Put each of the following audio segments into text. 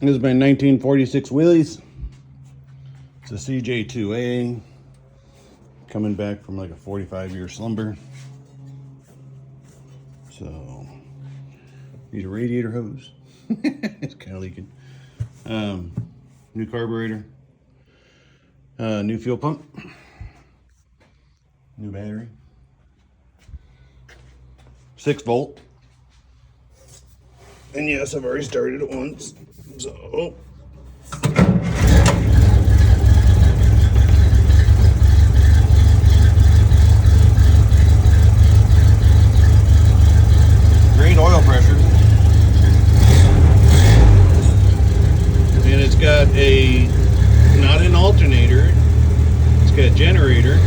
This is my 1946 Willys. It's a CJ2A. Coming back from like a 45-year slumber. So, need a radiator hose. It's kind of leaking. New carburetor. New fuel pump. New battery. 6-volt. And yes, I've already started it once. So, great oil pressure. And it's got a, not an alternator, it's got a generator.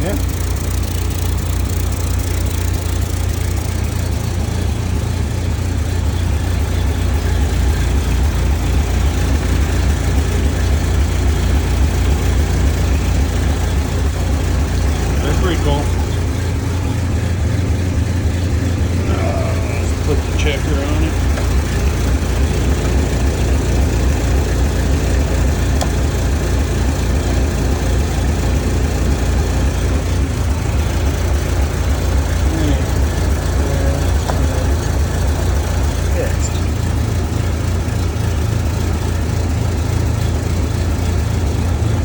Yeah. That's pretty cool. Let's put the checker on it.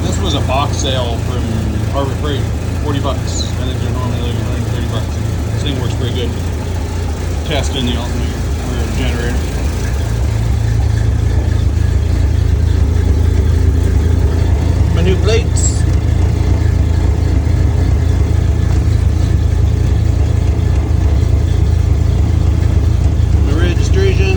This was a box sale from Harbor Freight, 40 bucks. I think they're normally like 130 bucks. This thing works pretty good. Testing the alternator or generator. My new plates. The registration.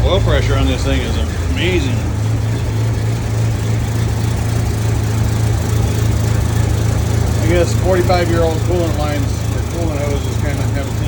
Oil pressure on this thing is amazing. I guess 45-year-old coolant lines or coolant hoses kind of have